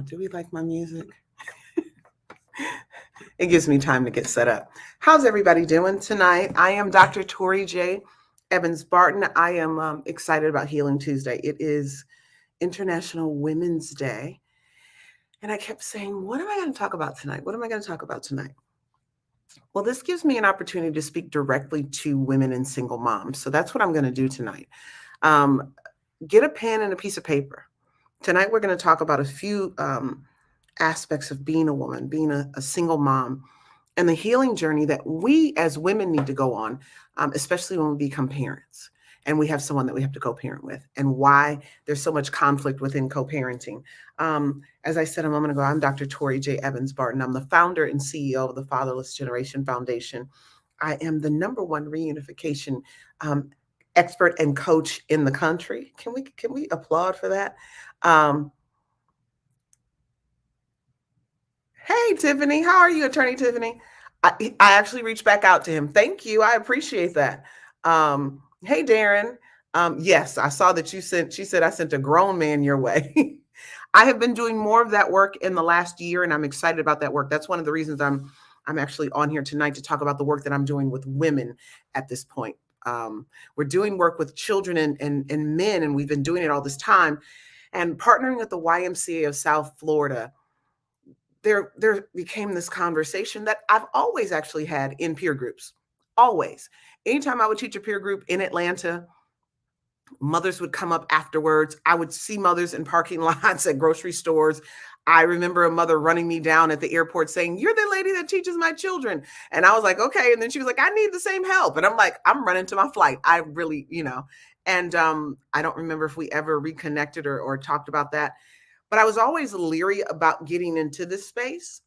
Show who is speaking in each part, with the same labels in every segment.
Speaker 1: Do we like my music? It gives me time to get set up. How's everybody doing tonight? I am Dr. Torri J. Evans Barton. I am excited about Healing Tuesday. It is International Women's Day. And I kept saying, what am I going to talk about tonight? What am I going to talk about tonight? Well, this gives me an opportunity to speak directly to women and single moms. So that's what I'm going to do tonight. Get a pen and a piece of paper. Tonight, we're going to talk about a few aspects of being a woman, being a single mom, and the healing journey that we as women need to go on, especially when we become parents and we have someone that we have to co-parent with, and why there's so much conflict within co-parenting. As I said a moment ago, I'm Dr. Torri J. Evans Barton. I'm the founder and CEO of the Fatherless Generation Foundation. I am the #1 reunification expert and coach in the country. Can we applaud for that? Hey, Tiffany, how are you, Attorney Tiffany? I actually reached back out to him. Thank you. I appreciate that. Hey, Darren. Yes, I saw that she said, I sent a grown man your way. I have been doing more of that work in the last year, and I'm excited about that work. That's one of the reasons I'm actually on here tonight to talk about the work that I'm doing with women at this point. We're doing work with children and men, and we've been doing it all this time. And partnering with the YMCA of South Florida, there became this conversation that I've always actually had in peer groups. Always. Anytime I would teach a peer group in Atlanta, mothers would come up afterwards. I would see mothers in parking lots at grocery stores. I remember a mother running me down at the airport saying, "You're the lady that teaches my children." And I was like, okay. And then she was like, "I need the same help." And I'm like, I'm running to my flight. I really, and I don't remember if we ever reconnected or talked about that. But I was always leery about getting into this space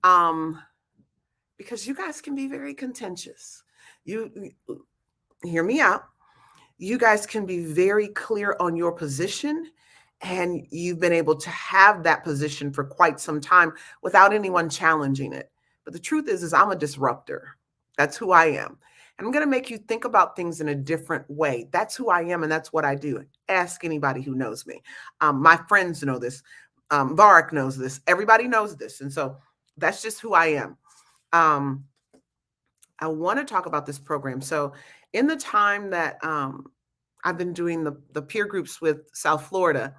Speaker 1: because you guys can be very contentious. You hear me out. You guys can be very clear on your position, and you've been able to have that position for quite some time without anyone challenging it. But the truth is I'm a disruptor. That's who I am. And I'm going to make you think about things in a different way. That's who I am, and that's what I do. Ask anybody who knows me. My friends know this. Varric knows this. Everybody knows this. And so that's just who I am. I want to talk about this program. So in the time that I've been doing the peer groups with South Florida,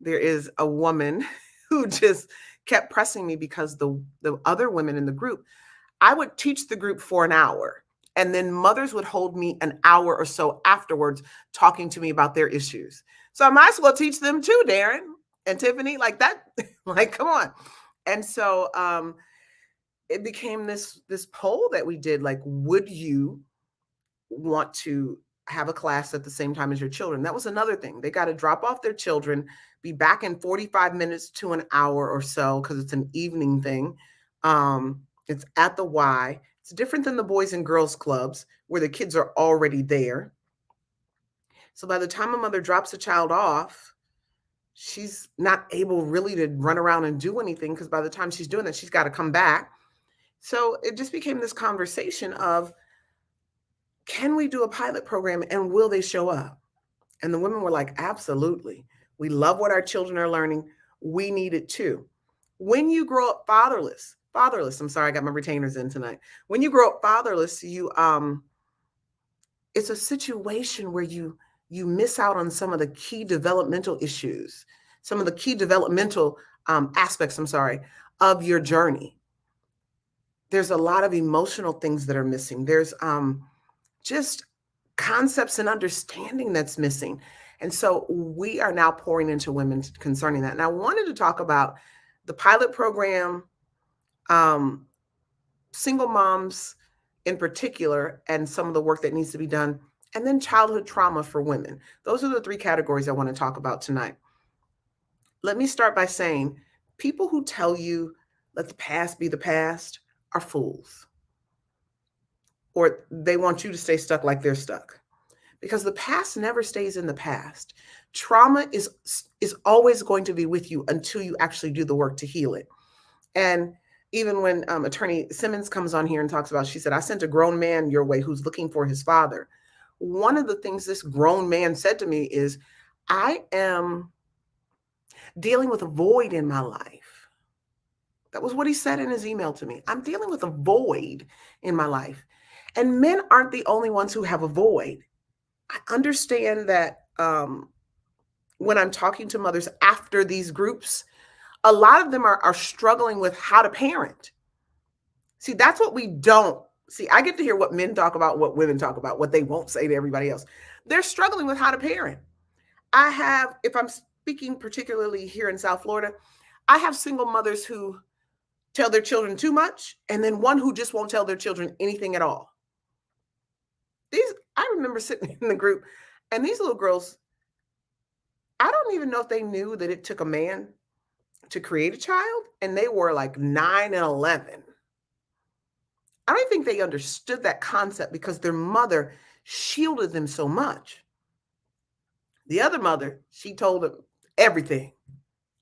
Speaker 1: there is a woman who just kept pressing me because the other women in the group, I would teach the group for an hour, and then mothers would hold me an hour or so afterwards talking to me about their issues. So I might as well teach them too, Darren and Tiffany, like that, like, come on. And so it became this poll that we did, like, would you want to have a class at the same time as your children? That was another thing. They got to drop off their children, be back in 45 minutes to an hour or so, because it's an evening thing. It's at the Y. It's different than the Boys and Girls Clubs where the kids are already there. So by the time a mother drops a child off, she's not able really to run around and do anything, because by the time she's doing that, she's got to come back. So it just became this conversation of, can we do a pilot program and will they show up? And the women were like, absolutely. We love what our children are learning. We need it too. When you grow up fatherless, I'm sorry, I got my retainers in tonight. When you grow up fatherless, it's a situation where you miss out on some of the key developmental issues, some of the key developmental aspects, of your journey. There's a lot of emotional things that are missing. There's just concepts and understanding that's missing. And so we are now pouring into women concerning that. And I wanted to talk about the pilot program, single moms in particular, and some of the work that needs to be done, and then childhood trauma for women. Those are the 3 categories I want to talk about tonight. Let me start by saying, people who tell you let the past be the past are fools. Or they want you to stay stuck like they're stuck. Because the past never stays in the past. Trauma is always going to be with you until you actually do the work to heal it. And even when Attorney Simmons comes on here and talks about, she said, I sent a grown man your way who's looking for his father. One of the things this grown man said to me is, dealing with a void in my life. That was what he said in his email to me. I'm dealing with a void in my life. And men aren't the only ones who have a void. I understand that when I'm talking to mothers after these groups, a lot of them are struggling with how to parent. See, that's what we don't see. I get to hear what men talk about, what women talk about, what they won't say to everybody else. They're struggling with how to parent. I have, if I'm speaking particularly here in South Florida, I have single mothers who tell their children too much, and then one who just won't tell their children anything at all. I remember sitting in the group, and these little girls, I don't even know if they knew that it took a man to create a child, and they were like 9 and 11. I don't think they understood that concept because their mother shielded them so much. The other mother, she told them everything.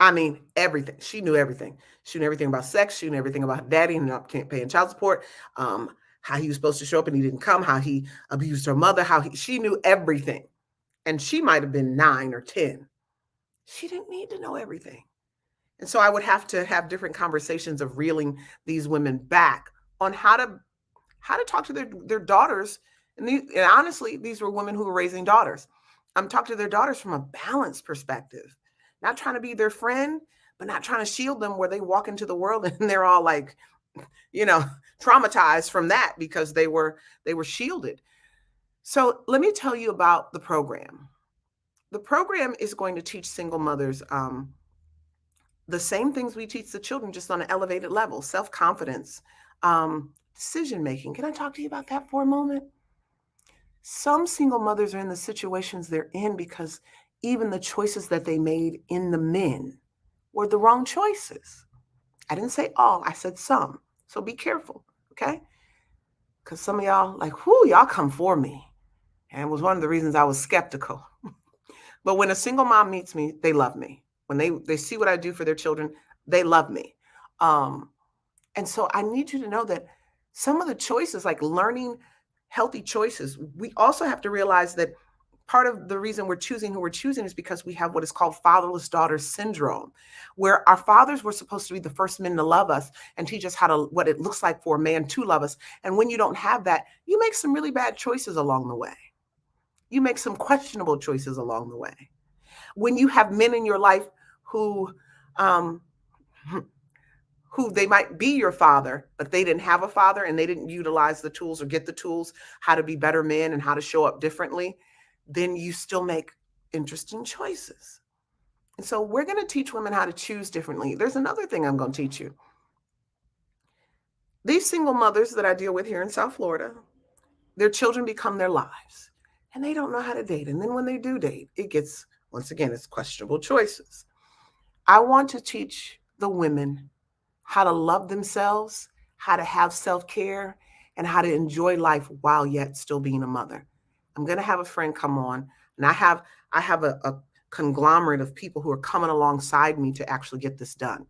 Speaker 1: I mean, everything. She knew everything. She knew everything about sex. She knew everything about daddy and not paying child support, how he was supposed to show up and he didn't come, how he abused her mother, she knew everything. And she might have been 9 or 10. She didn't need to know everything. And so I would have to have different conversations of reeling these women back on how to talk to their daughters. And honestly, these were women who were raising daughters. I'm talking to their daughters from a balanced perspective, not trying to be their friend, but not trying to shield them where they walk into the world and they're all like, traumatized from that because they were shielded. So let me tell you about the program. The program is going to teach single mothers the same things we teach the children, just on an elevated level: self-confidence, decision making. Can I talk to you about that for a moment? Some single mothers are in the situations they're in because even the choices that they made in the men were the wrong choices. I didn't say all, I said some. So be careful, okay? Because some of y'all, like, whoo, y'all come for me. And it was one of the reasons I was skeptical. But when a single mom meets me, they love me. When they see what I do for their children, they love me. And so I need you to know that some of the choices, like learning healthy choices, we also have to realize that part of the reason we're choosing who we're choosing is because we have what is called fatherless daughter syndrome, where our fathers were supposed to be the first men to love us and teach us what it looks like for a man to love us. And when you don't have that, you make some really bad choices along the way. You make some questionable choices along the way. When you have men in your life who um, who they might be your father, but they didn't have a father and they didn't utilize the tools or get the tools how to be better men and how to show up differently, then you still make interesting choices. And so we're going to teach women how to choose differently. There's another thing I'm going to teach you. These single mothers that I deal with here in South Florida, their children become their lives and they don't know how to date. And then when they do date, it gets, once again, it's questionable choices. I want to teach the women how to love themselves, how to have self-care, and how to enjoy life while yet still being a mother. I'm going to have a friend come on, and I have a conglomerate of people who are coming alongside me to actually get this done.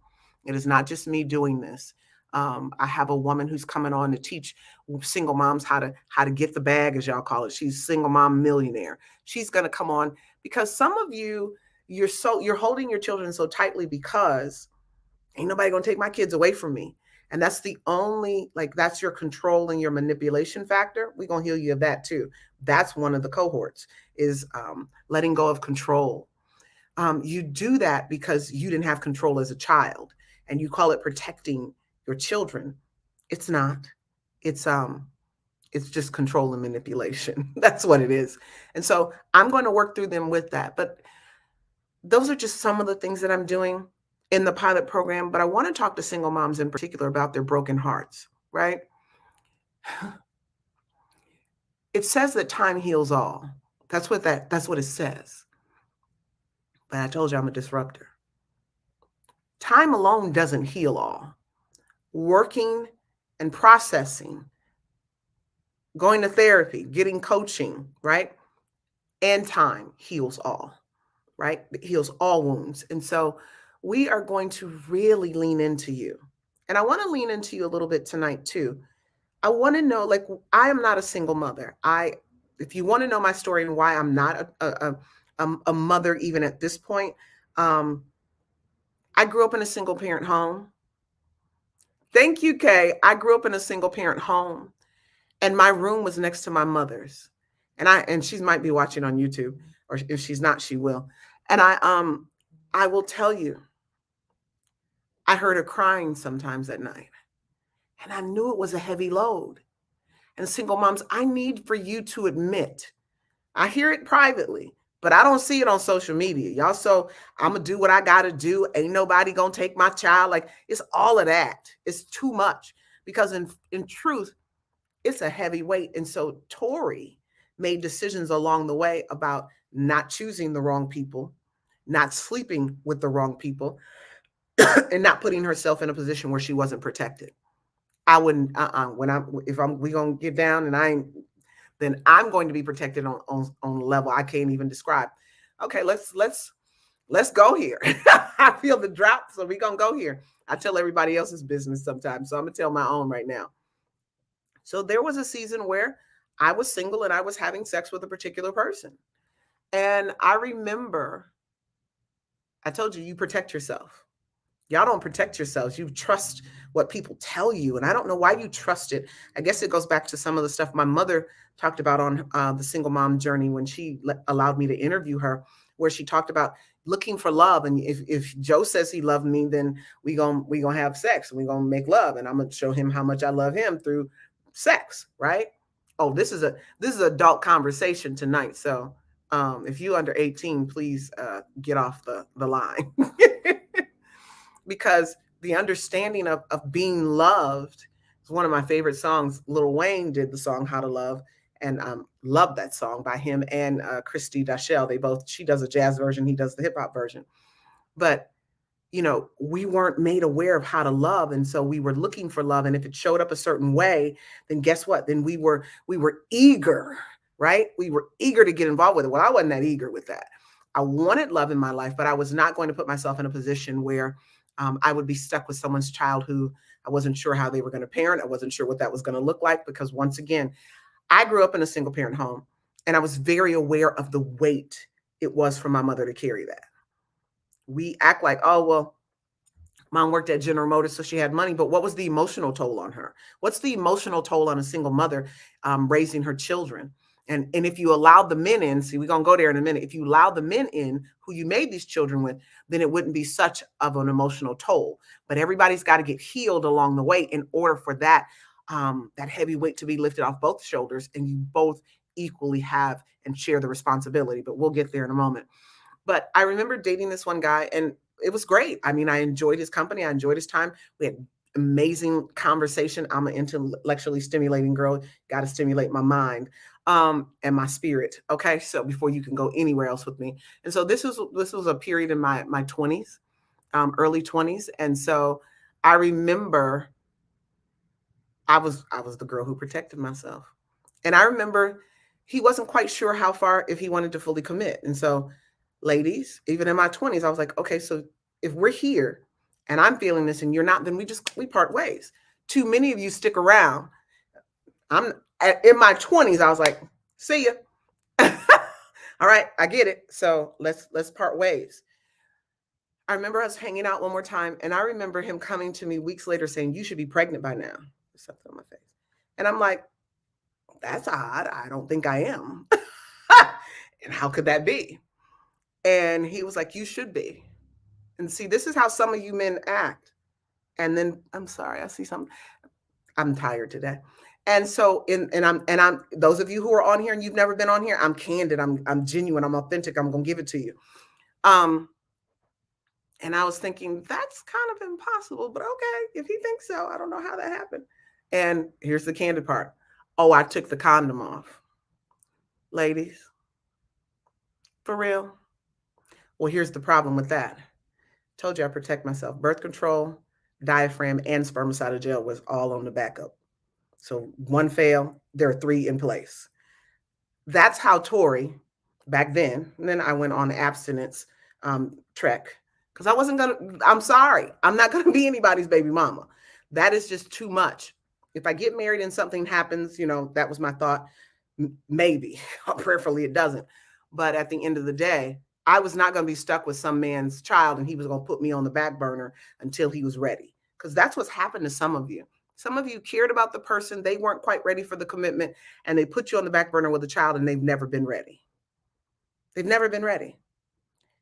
Speaker 1: It is not just me doing this. I have a woman who's coming on to teach single moms how to get the bag, as y'all call it. She's single mom millionaire. She's going to come on because some of you, you're holding your children so tightly because ain't nobody gonna take my kids away from me. And that's the only, like, that's your control and your manipulation factor. We're gonna heal you of that too. That's one of the cohorts is letting go of control. You do that because you didn't have control as a child and you call it protecting your children. It's not. It's just control and manipulation. That's what it is. And so I'm going to work through them with that. But those are just some of the things that I'm doing in the pilot program. But I want to talk to single moms in particular about their broken hearts, right? It says that time heals all. That's what it says. But I told you I'm a disruptor. Time alone doesn't heal all. Working and processing, going to therapy, getting coaching, right? And time heals all, right? It heals all wounds. And so we are going to really lean into you. And I want to lean into you a little bit tonight too. I want to know, like, I am not a single mother. If you want to know my story and why I'm not a mother even at this point, I grew up in a single parent home. Thank you, Kay. I grew up in a single parent home, and my room was next to my mother's. And she might be watching on YouTube, or if she's not, she will. And I will tell you, I heard her crying sometimes at night, and I knew it was a heavy load. And single moms, I need for you to admit, I hear it privately, but I don't see it on social media. Y'all, so I'm gonna do what I gotta do. Ain't nobody gonna take my child. Like, it's all of that. It's too much. Because in truth, it's a heavy weight. And so Torri made decisions along the way about not choosing the wrong people, not sleeping with the wrong people, and not putting herself in a position where she wasn't protected. I wouldn't, when we gonna get down and I ain't, then I'm going to be protected on a level I can't even describe. Okay, let's go here. I feel the drop, so we gonna go here. I tell everybody else's business sometimes, so I'm gonna tell my own right now. So there was a season where I was single and I was having sex with a particular person. And I remember, I told you, you protect yourself. Y'all don't protect yourselves. You trust what people tell you. And I don't know why you trust it. I guess it goes back to some of the stuff my mother talked about on the single mom journey when she allowed me to interview her, where she talked about looking for love. And if Joe says he loved me, then we gonna have sex and we gonna make love. And I'm gonna show him how much I love him through sex, right? Oh, this is adult conversation tonight. So if you under 18, please get off the line. Because the understanding of being loved is one of my favorite songs. Lil Wayne did the song How to Love, and love that song by him and Christy Dachelle. She does a jazz version, he does the hip hop version. But we weren't made aware of how to love, and so we were looking for love, and if it showed up a certain way, then guess what? Then we were eager, right? We were eager to get involved with it. Well, I wasn't that eager with that. I wanted love in my life, but I was not going to put myself in a position where I would be stuck with someone's child who I wasn't sure how they were going to parent. I wasn't sure what that was going to look like, because once again, I grew up in a single parent home, and I was very aware of the weight it was for my mother to carry that. We act like, oh, well, mom worked at General Motors, so she had money. But what was the emotional toll on her? What's the emotional toll on a single mother raising her children? And if you allowed the men in, see, we're going to go there in a minute. If you allow the men in who you made these children with, then it wouldn't be such of an emotional toll. But everybody's got to get healed along the way in order for that heavy weight to be lifted off both shoulders, and you both equally have and share the responsibility. But we'll get there in a moment. But I remember dating this one guy, and it was great. I mean, I enjoyed his company. I enjoyed his time. We had amazing conversation. I'm an intellectually stimulating girl. Got to stimulate my mind and my spirit. Okay, so before you can go anywhere else with me. And so this was a period in my 20s, early 20s. And so I remember I was the girl who protected myself. And I remember he wasn't quite sure how far, if he wanted to fully commit. And so, ladies, even in my 20s, I was like, okay, so if we're here and I'm feeling this and you're not, then we part ways. Too many of you stick around. In my 20s, I was like, see ya. All right, I get it. So let's part ways. I remember us hanging out one more time, and I remember him coming to me weeks later saying, you should be pregnant by now. Something on my face. And I'm like, that's odd. I don't think I am. And how could that be? And he was like, you should be. And see, this is how some of you men act. And then, I'm sorry, I see something. I'm tired today. And so, I'm those of you who are on here and you've never been on here, I'm candid, I'm genuine, I'm authentic, I'm gonna give it to you. And I was thinking, that's kind of impossible, but okay, if he thinks so, I don't know how that happened. And here's the candid part. Oh, I took the condom off. Ladies, for real? Well, here's the problem with that. Told you I protect myself. Birth control, diaphragm, and spermicidal gel was all on the backup. So one fail, there are 3 in place. That's how Torri, back then, and then I went on the abstinence trek, because I'm sorry, I'm not gonna be anybody's baby mama. That is just too much. If I get married and something happens, that was my thought, maybe, prayerfully it doesn't. But at the end of the day, I was not going to be stuck with some man's child and he was going to put me on the back burner until he was ready. Because that's what's happened to some of you. Some of you cared about the person, they weren't quite ready for the commitment, and they put you on the back burner with a child and they've never been ready. They've never been ready.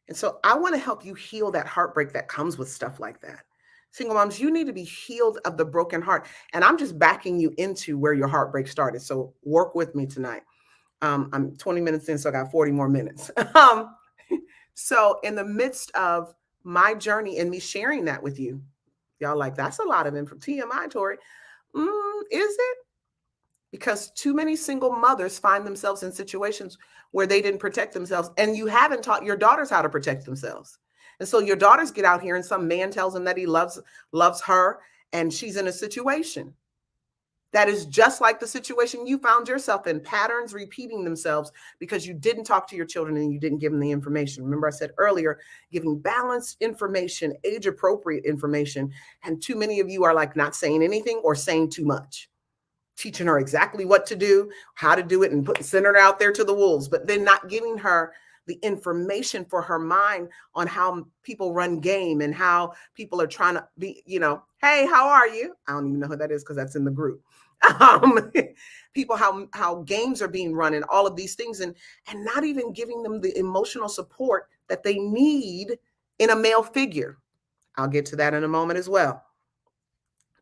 Speaker 1: And so I want to help you heal that heartbreak that comes with stuff like that. Single moms, you need to be healed of the broken heart. And I'm just backing you into where your heartbreak started. So work with me tonight. I'm 20 minutes in, so I got 40 more minutes. So in the midst of my journey and me sharing that with you, y'all like, that's a lot of info. TMI, Torri. Is it? Because too many single mothers find themselves in situations where they didn't protect themselves, and you haven't taught your daughters how to protect themselves. And so your daughters get out here and some man tells them that he loves her, and she's in a situation that is just like the situation you found yourself in, patterns repeating themselves because you didn't talk to your children and you didn't give them the information. Remember, I said earlier, giving balanced information, age appropriate information. And too many of you are like not saying anything or saying too much, teaching her exactly what to do, how to do it, and sending her out there to the wolves, but then not giving her the information for her mind on how people run game and how people are trying to be, hey, how are you? I don't even know who that is because that's in the group. People, how games are being run and all of these things, and not even giving them the emotional support that they need in a male figure. I'll get to that in a moment as well.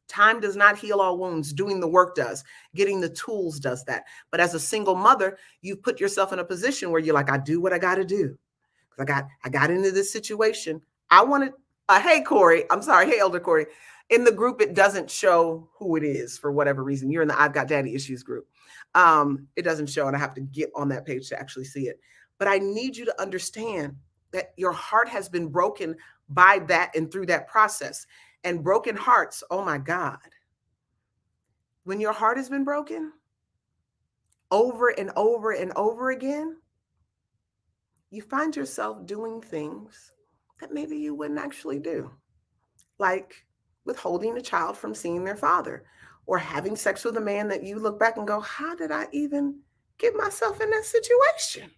Speaker 1: Time does not heal all wounds. Doing the work does. Getting the tools does that. But as a single mother, you put yourself in a position where you're like, I do what I got to do. Because I got into this situation. I wanted, hey, Corey, I'm sorry. Hey, Elder Corey. In the group, it doesn't show who it is for whatever reason. You're in the I've Got Daddy Issues group. It doesn't show, and I have to get on that page to actually see it. But I need you to understand that your heart has been broken by that and through that process. And broken hearts, oh my God. When your heart has been broken over and over and over again, you find yourself doing things that maybe you wouldn't actually do, like withholding a child from seeing their father, or having sex with a man that you look back and go, how did I even get myself in that situation?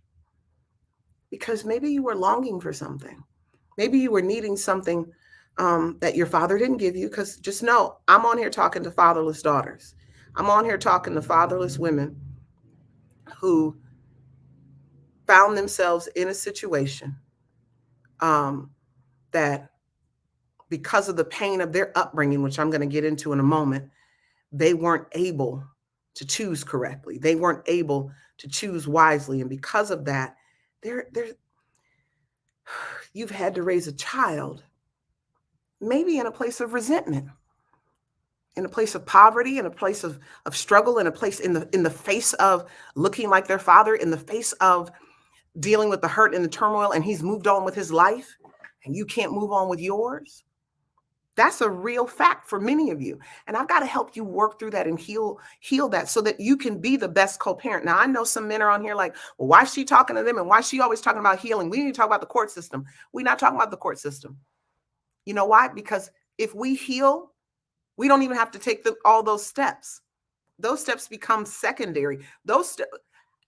Speaker 1: Because maybe you were longing for something. Maybe you were needing something that your father didn't give you. Because just know, I'm on here talking to fatherless daughters. I'm on here talking to fatherless women who found themselves in a situation that, because of the pain of their upbringing, which I'm going to get into in a moment, they weren't able to choose correctly. They weren't able to choose wisely. And because of that, you've had to raise a child, maybe in a place of resentment, in a place of poverty, in a place of struggle, in a place in the face of looking like their father, in the face of dealing with the hurt and the turmoil, and he's moved on with his life and you can't move on with yours. That's a real fact for many of you. And I've got to help you work through that and heal that so that you can be the best co-parent. Now, I know some men are on here like, well, why is she talking to them? And why is she always talking about healing? We need to talk about the court system. We're not talking about the court system. You know why? Because if we heal, we don't even have to take all those steps. Those steps become secondary.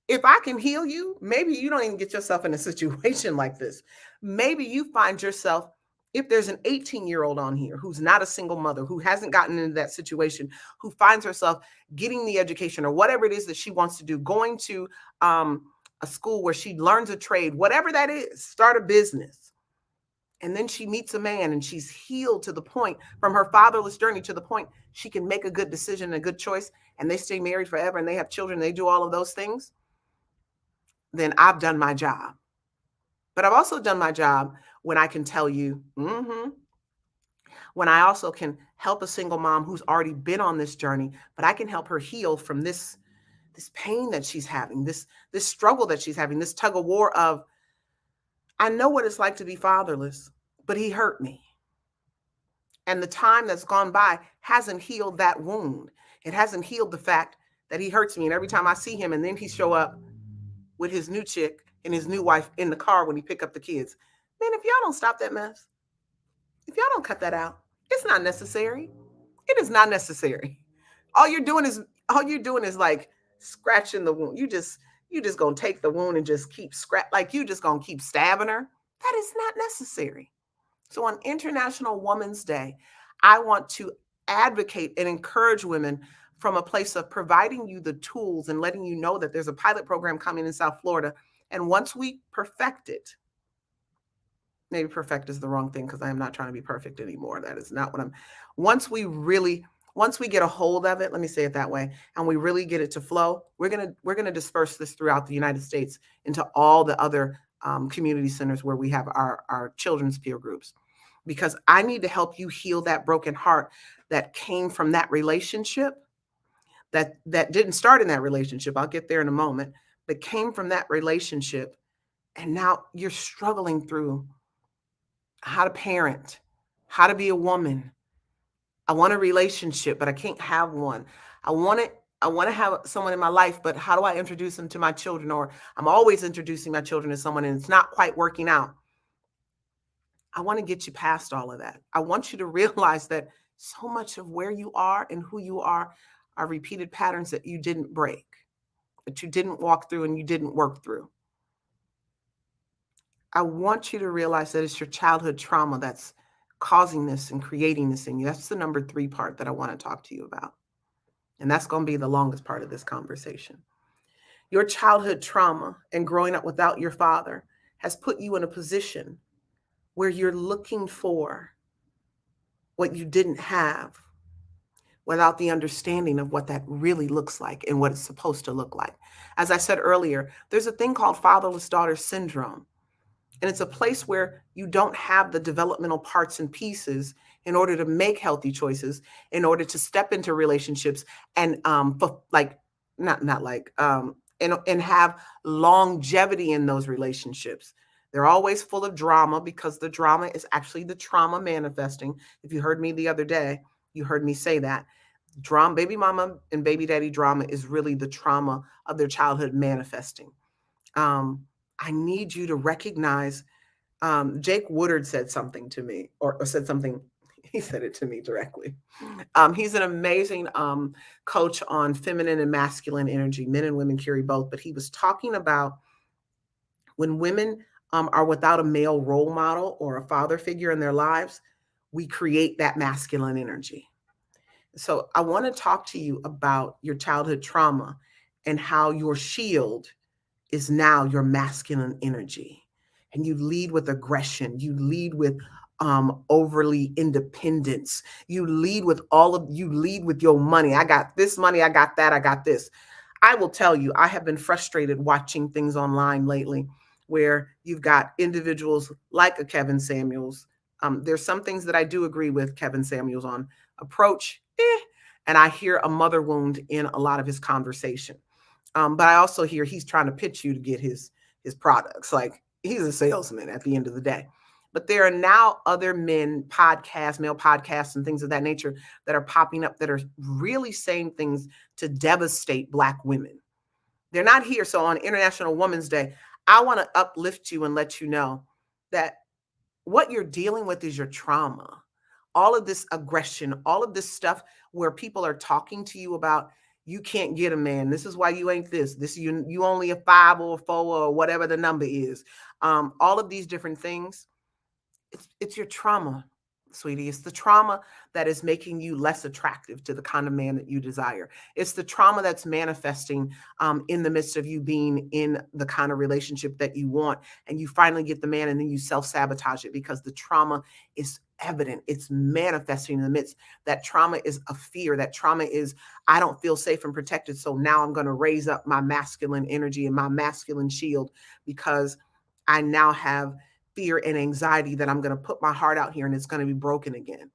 Speaker 1: If I can heal you, maybe you don't even get yourself in a situation like this. Maybe you find yourself, if there's an 18-year-old on here who's not a single mother, who hasn't gotten into that situation, who finds herself getting the education or whatever it is that she wants to do, going to a school where she learns a trade, whatever that is, start a business. And then she meets a man and she's healed to the point from her fatherless journey to the point she can make a good decision, a good choice, and they stay married forever and they have children, they do all of those things. Then I've done my job. But I've also done my job when I can tell you, when I also can help a single mom who's already been on this journey, but I can help her heal from this pain that she's having, this struggle that she's having, this tug of war of, I know what it's like to be fatherless, but he hurt me. And the time that's gone by hasn't healed that wound. It hasn't healed the fact that he hurts me. And every time I see him and then he show up with his new chick and his new wife in the car when he pick up the kids. Man, if y'all don't stop that mess, if y'all don't cut that out, it's not necessary. It is not necessary. All you're doing is like scratching the wound. You you just gonna take the wound and just keep like you just gonna keep stabbing her. That is not necessary. So on International Women's Day, I want to advocate and encourage women from a place of providing you the tools and letting you know that there's a pilot program coming in South Florida. And once we perfect it, maybe perfect is the wrong thing because I am not trying to be perfect anymore. That is not what I'm. Once we really, once we get a hold of it, let me say it that way, and we really get it to flow, we're gonna disperse this throughout the United States into all the other community centers where we have our children's peer groups, because I need to help you heal that broken heart that came from that relationship, that didn't start in that relationship. I'll get there in a moment, but came from that relationship, and now you're struggling through how to parent, how to be a woman. I want a relationship, but I can't have one. I want it. I want to have someone in my life, but how do I introduce them to my children? Or I'm always introducing my children to someone and it's not quite working out. I want to get you past all of that. I want you to realize that so much of where you are and who you are repeated patterns that you didn't break, that you didn't walk through and you didn't work through. I want you to realize that it's your childhood trauma that's causing this and creating this in you. That's the number 3 part that I want to talk to you about. And that's going to be the longest part of this conversation. Your childhood trauma and growing up without your father has put you in a position where you're looking for what you didn't have without the understanding of what that really looks like and what it's supposed to look like. As I said earlier, there's a thing called fatherless daughter syndrome. And it's a place where you don't have the developmental parts and pieces in order to make healthy choices, in order to step into relationships and like not like and have longevity in those relationships. They're always full of drama because the drama is actually the trauma manifesting. If you heard me the other day, you heard me say that. Drama, baby mama and baby daddy drama is really the trauma of their childhood manifesting. I need you to recognize. Jake Woodard said something to me, or said something. He said it to me directly. He's an amazing coach on feminine and masculine energy. Men and women carry both, but he was talking about when women are without a male role model or a father figure in their lives, we create that masculine energy. So I want to talk to you about your childhood trauma and how your shield is now your masculine energy. And you lead with aggression. You lead with overly independence. You lead with you lead with your money. I got this money. I got that. I got this. I will tell you, I have been frustrated watching things online lately where you've got individuals like a Kevin Samuels. There's some things that I do agree with Kevin Samuels on approach, and I hear a mother wound in a lot of his conversation. But I also hear he's trying to pitch you to get his products. Like he's a salesman at the end of the day. But there are now other men podcasts, male podcasts, and things of that nature that are popping up that are really saying things to devastate Black women. They're not here. So on International Women's Day, I want to uplift you and let you know that what you're dealing with is your trauma. All of this aggression, all of this stuff where people are talking to you about you can't get a man. This is why you ain't this. This you only a 5 or a 4 or whatever the number is. All of these different things. It's your trauma, sweetie. It's the trauma that is making you less attractive to the kind of man that you desire. It's the trauma that's manifesting in the midst of you being in the kind of relationship that you want. And you finally get the man and then you self-sabotage it because the trauma is evident. It's manifesting in the midst. That trauma is a fear. That trauma is, I don't feel safe and protected. So now I'm going to raise up my masculine energy and my masculine shield because I now have fear and anxiety that I'm going to put my heart out here and it's going to be broken again.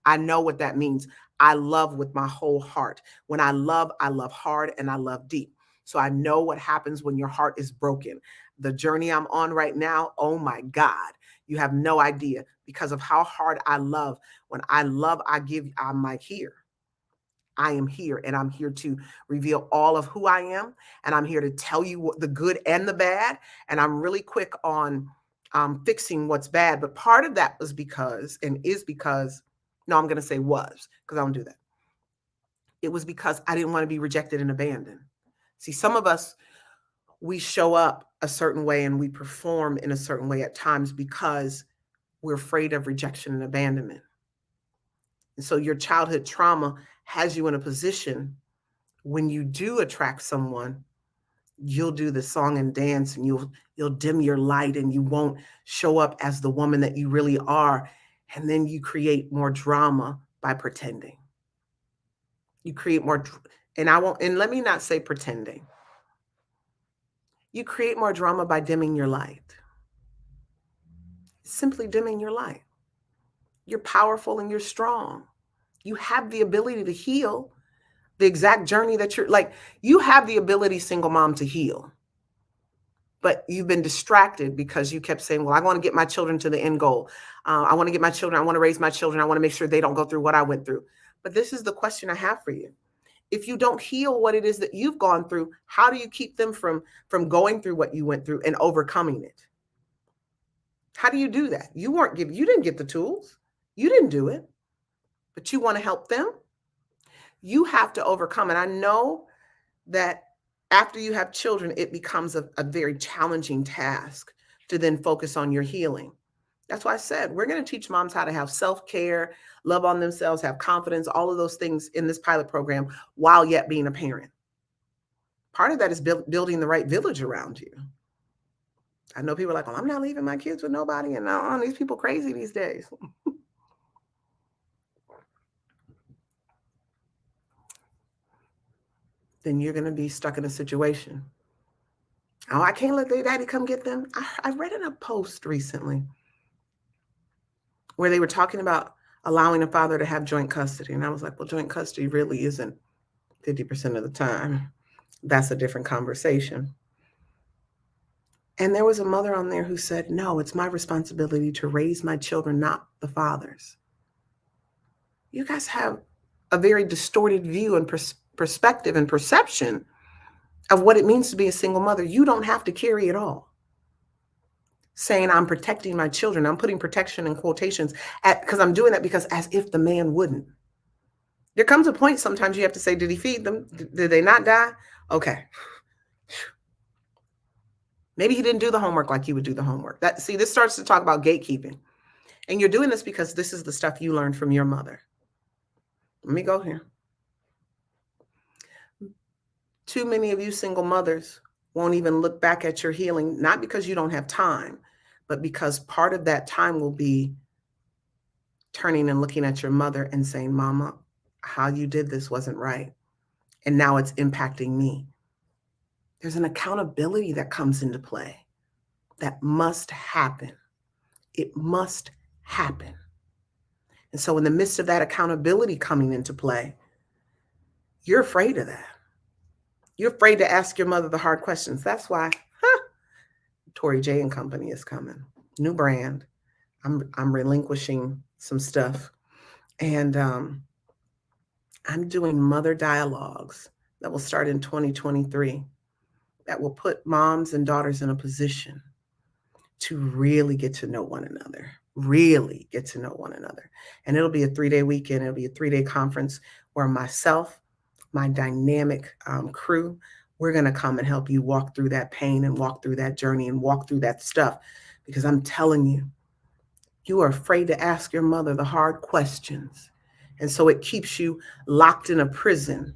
Speaker 1: I know what that means. I love with my whole heart. When I love hard and I love deep. So I know what happens when your heart is broken. The journey I'm on right now, oh my God, you have no idea because of how hard I love. When I love, I'm like here. I am here and I'm here to reveal all of who I am. And I'm here to tell you what the good and the bad. And I'm really quick on fixing what's bad. But part of that was because, and is because, no, I'm going to say was, because I don't do that. It was because I didn't want to be rejected and abandoned. See, some of us, we show up a certain way and we perform in a certain way at times because we're afraid of rejection and abandonment. And so your childhood trauma has you in a position when you do attract someone, you'll do the song and dance and you'll dim your light and you won't show up as the woman that you really are. And then you create more drama by pretending. You create more, and let me not say pretending. You create more drama by dimming your light. Simply dimming your light. You're powerful and you're strong. You have the ability to heal the exact journey that you have the ability, single mom, to heal. But you've been distracted because you kept saying, well, I want to get my children to the end goal. I want to get my children. I want to raise my children. I want to make sure they don't go through what I went through. But this is the question I have for you. If you don't heal what it is that you've gone through, how do you keep them from going through what you went through and overcoming it? How do you do that? You didn't get the tools. You didn't do it, but you want to help them. You have to overcome. And I know that after you have children, it becomes a very challenging task to then focus on your healing. That's why I said, we're going to teach moms how to have self-care, love on themselves, have confidence, all of those things in this pilot program while yet being a parent. Part of that is building the right village around you. I know people are like, well, I'm not leaving my kids with nobody. And these people crazy these days. Then you're going to be stuck in a situation. Oh, I can't let their daddy come get them. I read in a post recently where they were talking about allowing a father to have joint custody. And I was like, well, joint custody really isn't 50% of the time. That's a different conversation. And there was a mother on there who said, no, it's my responsibility to raise my children, not the father's. You guys have a very distorted view and perspective and perception of what it means to be a single mother. You don't have to carry it all. Saying I'm protecting my children, I'm putting protection in quotations because I'm doing that because as if the man wouldn't. There comes a point sometimes you have to say, did he feed them? Did they not die? Okay. Maybe he didn't do the homework like you would do the homework. This starts to talk about gatekeeping. And you're doing this because this is the stuff you learned from your mother. Let me go here. Too many of you single mothers won't even look back at your healing, not because you don't have time, but because part of that time will be turning and looking at your mother and saying, Mama, how you did this wasn't right. And now it's impacting me. There's an accountability that comes into play that must happen. It must happen. And so in the midst of that accountability coming into play, you're afraid of that. You're afraid to ask your mother the hard questions. That's why Torri J and Company is coming. New brand. I'm relinquishing some stuff. And I'm doing mother dialogues that will start in 2023 that will put moms and daughters in a position to really get to know one another, really get to know one another. And it'll be a 3-day weekend. It'll be a 3-day conference where myself, my dynamic crew, we're going to come and help you walk through that pain and walk through that journey and walk through that stuff. Because I'm telling you, you are afraid to ask your mother the hard questions. And so it keeps you locked in a prison.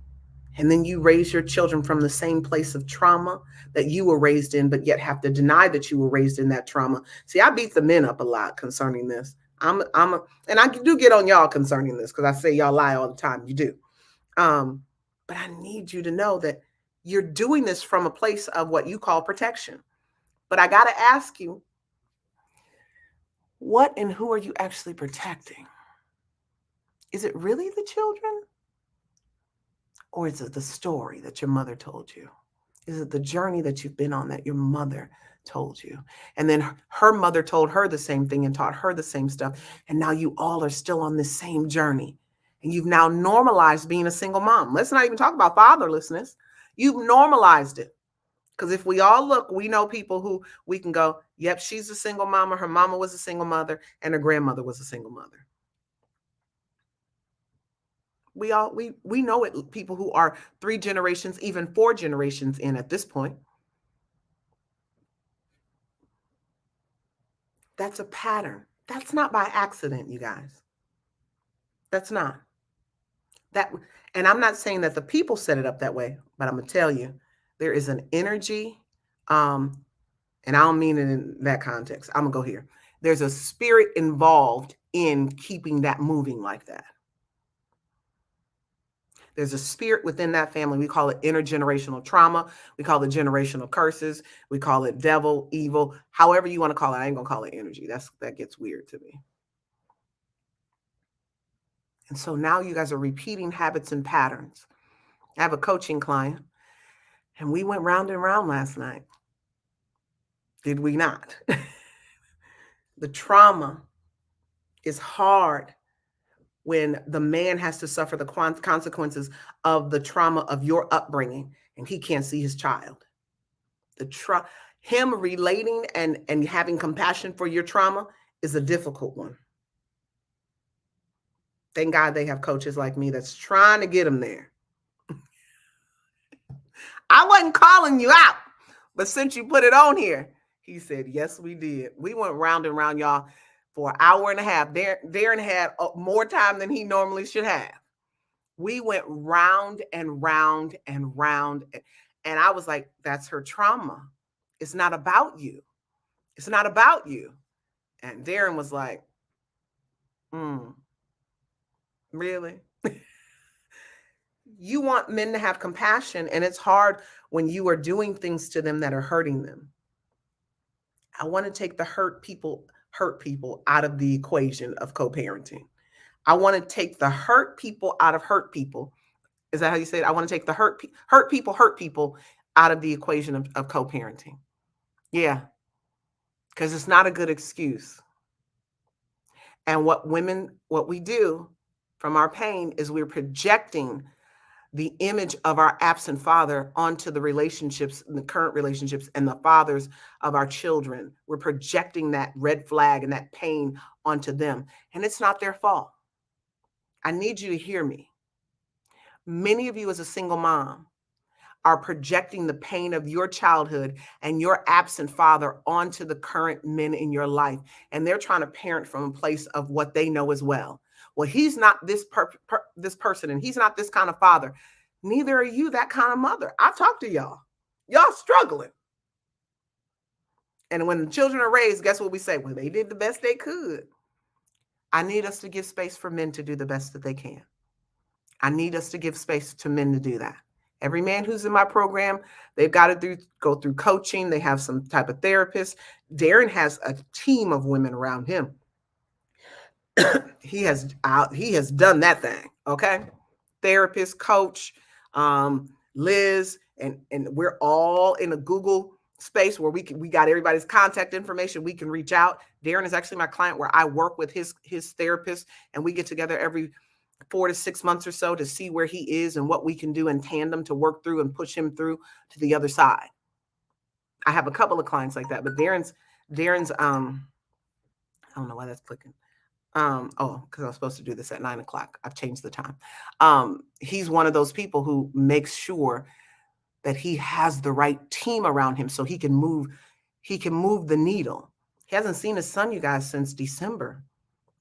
Speaker 1: And then you raise your children from the same place of trauma that you were raised in, but yet have to deny that you were raised in that trauma. See, I beat the men up a lot concerning this. And I do get on y'all concerning this because I say y'all lie all the time. You do. But I need you to know that you're doing this from a place of what you call protection. But I got to ask you, what and who are you actually protecting? Is it really the children? Or is it the story that your mother told you? Is it the journey that you've been on that your mother told you? And then her mother told her the same thing and taught her the same stuff. And now you all are still on this same journey. And you've now normalized being a single mom. Let's not even talk about fatherlessness. You've normalized it. Because if we all look, we know people who we can go, yep, she's a single mama. Her mama was a single mother and her grandmother was a single mother. We know it, people who are 3 generations, even 4 generations in at this point. That's a pattern. That's not by accident, you guys. That's not. That and I'm not saying that the people set it up that way, but I'm gonna tell you, there is an energy, um, and I don't mean it in that context. I'm gonna go here. There's a spirit involved in keeping that moving like that. There's a spirit within that family. We call it intergenerational trauma. We call it generational curses. We call it devil, evil, however you want to call it. I ain't gonna call it energy. That gets weird to me. And so now you guys are repeating habits and patterns. I have a coaching client, and we went round and round last night. Did we not? The trauma is hard when the man has to suffer the consequences of the trauma of your upbringing and he can't see his child. Him relating and having compassion for your trauma is a difficult one. Thank God they have coaches like me that's trying to get him there. I wasn't calling you out, but since you put it on here, he said, yes, we did. We went round and round, y'all, for an hour and a half. Darren had more time than he normally should have. We went round and round and round. And I was like, that's her trauma. It's not about you. It's not about you. And Darren was like, really? You want men to have compassion, and it's hard when you are doing things to them that are hurting them. I want to take the hurt people out of the equation of co-parenting. I want to take the hurt people out of hurt people. Is that how you say it? I want to take the hurt people out of the equation of co-parenting. Yeah, because it's not a good excuse. And what we do from our pain is we're projecting the image of our absent father onto the relationships, the current relationships, and the fathers of our children. We're projecting that red flag and that pain onto them. And it's not their fault. I need you to hear me. Many of you as a single mom are projecting the pain of your childhood and your absent father onto the current men in your life. And they're trying to parent from a place of what they know as well. Well, he's not this person, and he's not this kind of father. Neither are you that kind of mother. I talk to y'all. Y'all struggling. And when the children are raised, guess what we say? Well, they did the best they could. I need us to give space for men to do the best that they can. I need us to give space to men to do that. Every man who's in my program, they've got to go through coaching. They have some type of therapist. Darren has a team of women around him. He has done that thing. Okay, therapist, coach, Liz, and we're all in a Google space where we got everybody's contact information. We can reach out. Darren is actually my client where I work with his therapist, and we get together every 4 to 6 months or so to see where he is and what we can do in tandem to work through and push him through to the other side. I have a couple of clients like that, but Darren's I don't know why that's clicking. Because I was supposed to do this at 9:00. I've changed the time. He's one of those people who makes sure that he has the right team around him so he can move the needle. He hasn't seen his son, you guys, since December,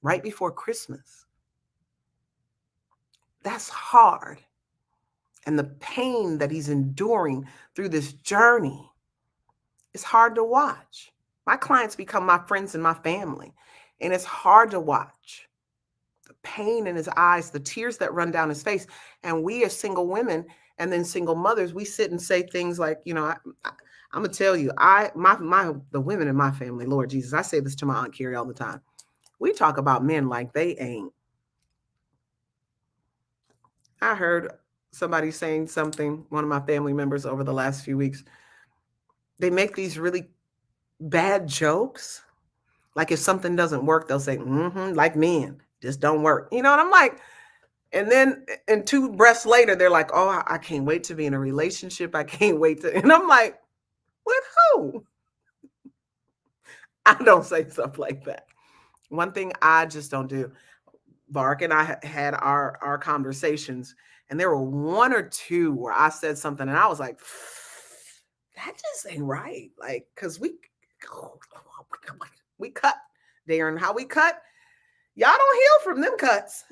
Speaker 1: right before Christmas. That's hard. And the pain that he's enduring through this journey is hard to watch. My clients become my friends and my family, and it's hard to watch. The pain in his eyes, the tears that run down his face. And we as single women and then single mothers, we sit and say things like, I'm gonna tell you, the women in my family, Lord Jesus, I say this to my Aunt Carrie all the time. We talk about men like they ain't. I heard somebody saying something, one of my family members over the last few weeks. They make these really bad jokes. Like if something doesn't work, they'll say, like men, just don't work. And I'm like, and then and 2 breaths later, they're like, oh, I can't wait to be in a relationship. I can't wait to, and I'm like, with who? I don't say stuff like that. One thing I just don't do. Bark and I had our conversations, and there were 1 or 2 where I said something and I was like, that just ain't right. Like, because We cut. Darren, how we cut? Y'all don't heal from them cuts.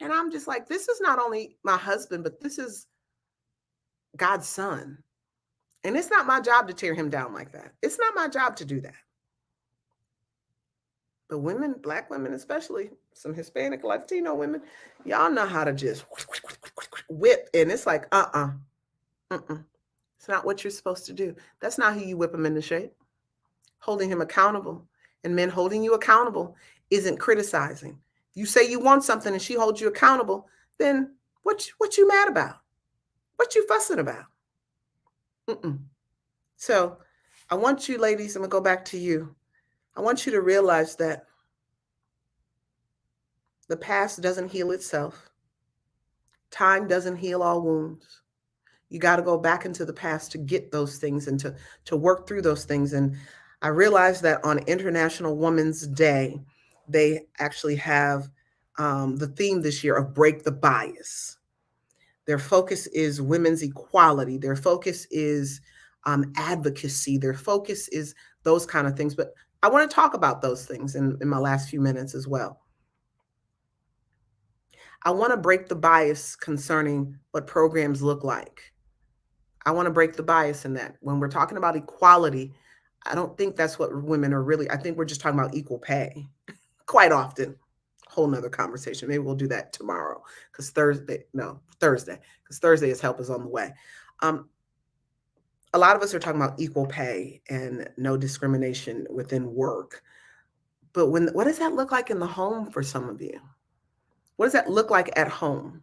Speaker 1: And I'm just like, this is not only my husband, but this is God's son. And it's not my job to tear him down like that. It's not my job to do that. But women, Black women especially, some Hispanic, Latino women, y'all know how to just whip. And it's like, it's not what you're supposed to do. That's not how you whip him into shape. Holding him accountable. And men holding you accountable isn't criticizing. You say you want something and she holds you accountable, then what you mad about? What you fussing about? So I want you ladies, I'm gonna go back to you. I want you to realize that the past doesn't heal itself. Time doesn't heal all wounds. You got to go back into the past to get those things and to work through those things. And I realized that on International Women's Day, they actually have the theme this year of break the bias. Their focus is women's equality. Their focus is advocacy. Their focus is those kind of things. But I want to talk about those things in my last few minutes as well. I want to break the bias concerning what programs look like. I want to break the bias in that. When we're talking about equality, I don't think that's what women are really, I think we're just talking about equal pay quite often. Whole nother conversation. Maybe we'll do that tomorrow because Thursday is Help is on the way. A lot of us are talking about equal pay and no discrimination within work. But what does that look like in the home for some of you? What does that look like at home?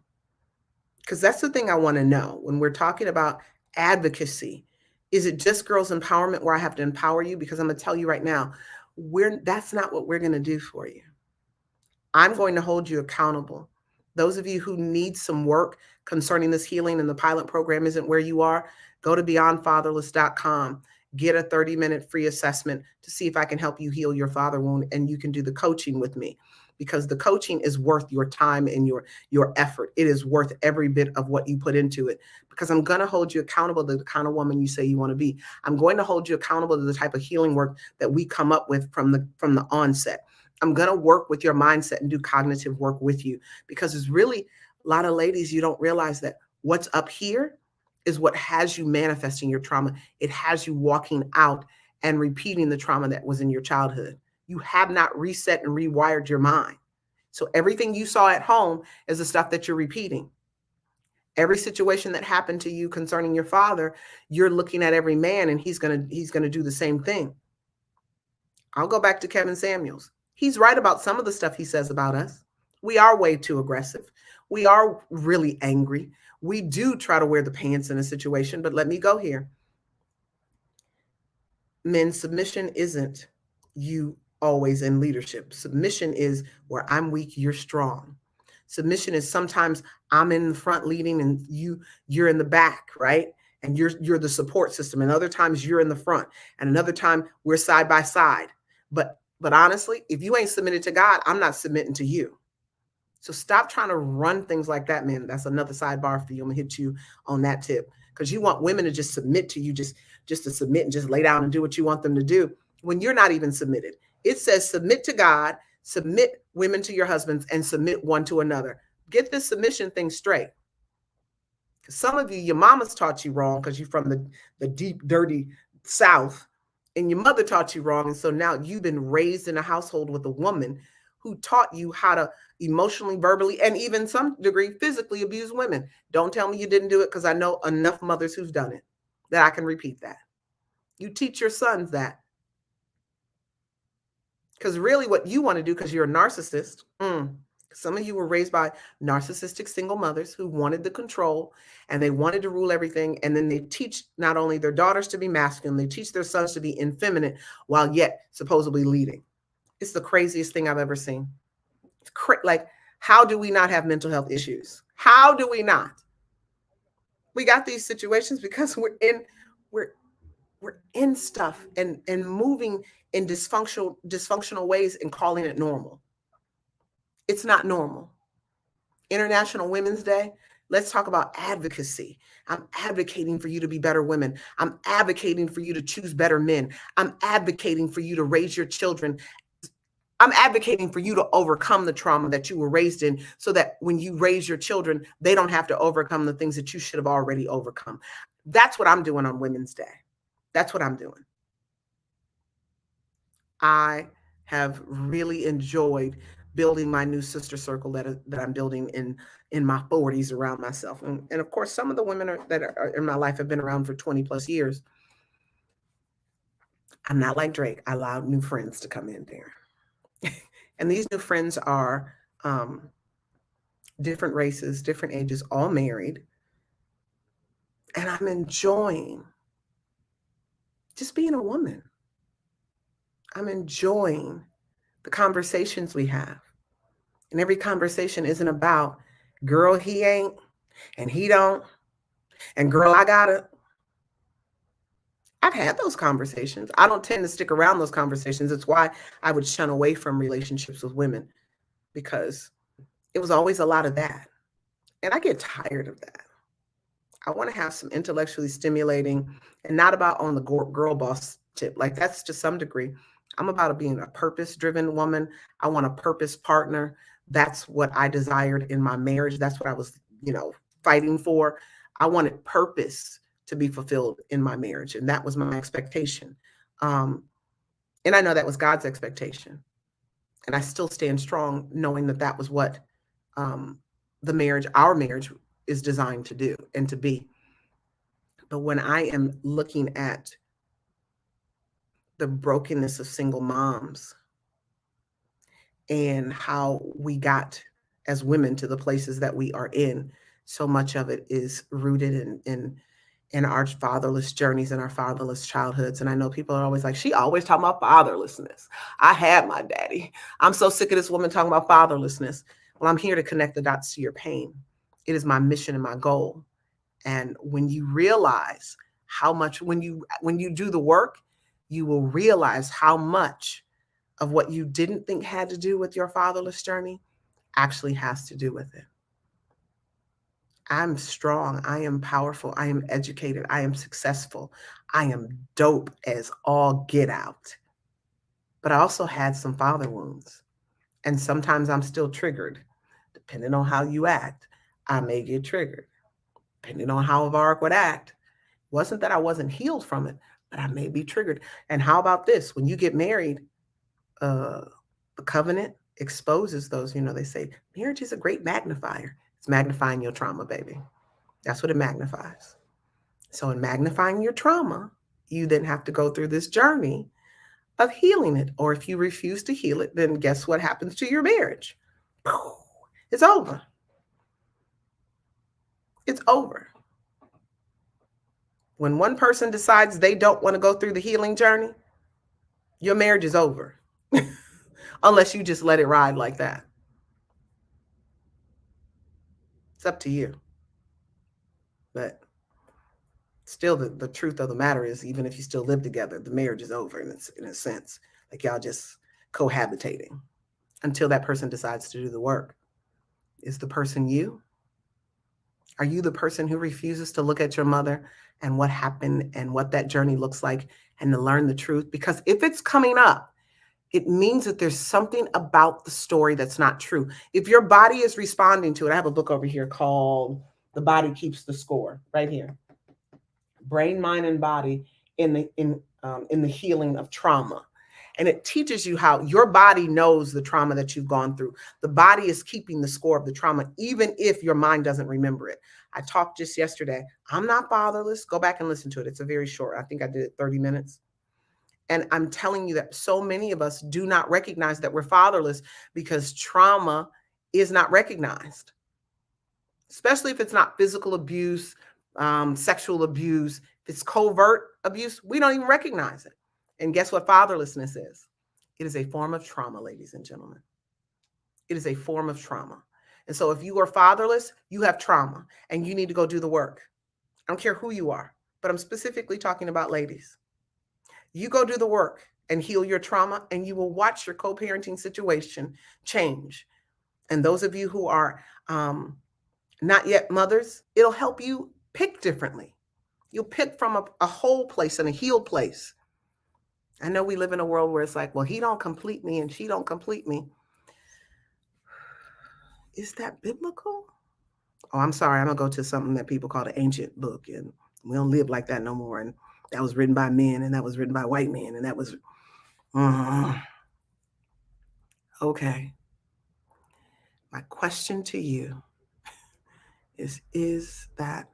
Speaker 1: Because that's the thing I want to know when we're talking about advocacy. Is it just girls empowerment where I have to empower you? Because I'm going to tell you right now, that's not what we're going to do for you. I'm going to hold you accountable. Those of you who need some work concerning this healing and the pilot program isn't where you are, go to beyondfatherless.com. Get a 30-minute free assessment to see if I can help you heal your father wound, and you can do the coaching with me, because the coaching is worth your time and your effort. It is worth every bit of what you put into it, because I'm going to hold you accountable to the kind of woman you say you want to be. I'm going to hold you accountable to the type of healing work that we come up with from the onset. I'm going to work with your mindset and do cognitive work with you, because it's really a lot of ladies, you don't realize that what's up here is what has you manifesting your trauma. It has you walking out and repeating the trauma that was in your childhood. You have not reset and rewired your mind. So everything you saw at home is the stuff that you're repeating. Every situation that happened to you concerning your father, you're looking at every man and he's going to do the same thing. I'll go back to Kevin Samuels. He's right about some of the stuff he says about us. We are way too aggressive. We are really angry. We do try to wear the pants in a situation, but let me go here. Men, submission isn't you always in leadership. Submission is where I'm weak, you're strong. Submission is sometimes I'm in the front leading and you're in the back, right? And you're the support system. And other times you're in the front. And another time we're side by side. But honestly, if you ain't submitted to God, I'm not submitting to you. So stop trying to run things like that, man. That's another sidebar for you. I'm gonna hit you on that tip, because you want women to just submit to you, just to submit and just lay down and do what you want them to do when you're not even submitted. It says submit to God, submit women to your husbands, and submit one to another. Get this submission thing straight. Because some of you, your mama's taught you wrong because you're from the deep, dirty South, and your mother taught you wrong. And so now you've been raised in a household with a woman who taught you how to emotionally, verbally, and even some degree physically abuse women. Don't tell me you didn't do it, because I know enough mothers who've done it that I can repeat that. You teach your sons that. Because really what you want to do, because you're a narcissist, some of you were raised by narcissistic single mothers who wanted the control and they wanted to rule everything. And then they teach not only their daughters to be masculine, they teach their sons to be effeminate while yet supposedly leading. It's the craziest thing I've ever seen. Like, how do we not have mental health issues? How do we not? We got these situations because we're in stuff and moving in dysfunctional ways and calling it normal. It's not normal. International Women's Day. Let's talk about advocacy. I'm advocating for you to be better women. I'm advocating for you to choose better men. I'm advocating for you to raise your children. I'm advocating for you to overcome the trauma that you were raised in so that when you raise your children, they don't have to overcome the things that you should have already overcome. That's what I'm doing on Women's Day. That's what I'm doing. I have really enjoyed building my new sister circle that I'm building in my 40s around myself. And of course, some of the women that are in my life have been around for 20 plus years. I'm not like Drake. I allowed new friends to come in there. And these new friends are different races, different ages, all married. And I'm enjoying just being a woman. I'm enjoying the conversations we have. And every conversation isn't about, girl, he ain't, and he don't, and girl, I gotta. I've had those conversations. I don't tend to stick around those conversations. It's why I would shun away from relationships with women, because it was always a lot of that. And I get tired of that. I want to have some intellectually stimulating, and not about on the girl boss tip. Like, that's to some degree. I'm about being a purpose-driven woman. I want a purpose partner. That's what I desired in my marriage. That's what I was, fighting for. I wanted purpose to be fulfilled in my marriage, and that was my expectation. And I know that was God's expectation, and I still stand strong knowing that that was what our marriage is designed to do and to be. But when I am looking at the brokenness of single moms and how we got as women to the places that we are in, so much of it is rooted in our fatherless journeys and our fatherless childhoods. And I know people are always like, she always talking about fatherlessness. I had my daddy. I'm so sick of this woman talking about fatherlessness. Well, I'm here to connect the dots to your pain. It is my mission and my goal. And when you realize how much, when you do the work, you will realize how much of what you didn't think had to do with your fatherless journey actually has to do with it. I'm strong. I am powerful. I am educated. I am successful. I am dope as all get out. But I also had some father wounds. And sometimes I'm still triggered. Depending on how you act, I may get triggered. Depending on how Varric would act. It wasn't that I wasn't healed from it, but I may be triggered. And how about this? When you get married, the covenant exposes those, they say marriage is a great magnifier. It's magnifying your trauma, baby. That's what it magnifies. So in magnifying your trauma, you then have to go through this journey of healing it. Or if you refuse to heal it, then guess what happens to your marriage? It's over. It's over. When one person decides they don't want to go through the healing journey, your marriage is over. Unless you just let it ride like that. It's up to you. But still, the truth of the matter is, even if you still live together, the marriage is over in a sense. Like, y'all just cohabitating until that person decides to do the work. Is the person you? Are you the person who refuses to look at your mother and what happened and what that journey looks like and to learn the truth? Because if it's coming up, it means that there's something about the story that's not true. If your body is responding to it, I have a book over here called The Body Keeps the Score, right here. Brain, Mind, and Body in the healing of trauma. And it teaches you how your body knows the trauma that you've gone through. The body is keeping the score of the trauma, even if your mind doesn't remember it. I talked just yesterday. I'm not fatherless. Go back and listen to it. It's a very short. I think I did it 30 minutes. And I'm telling you that so many of us do not recognize that we're fatherless because trauma is not recognized, especially if it's not physical abuse, sexual abuse. If it's covert abuse, we don't even recognize it. And guess what fatherlessness is? It is a form of trauma, ladies and gentlemen. It is a form of trauma. And so if you are fatherless, you have trauma and you need to go do the work. I don't care who you are, but I'm specifically talking about ladies. You go do the work and heal your trauma, and you will watch your co-parenting situation change. And those of you who are not yet mothers, it'll help you pick differently. You'll pick from a whole place and a healed place. I know we live in a world where it's like, well, he don't complete me and she don't complete me. Is that biblical? Oh, I'm sorry. I'm going to go to something that people call the ancient book. And we don't live like that no more. And that was written by men and that was written by white men. And that was, okay. My question to you is that,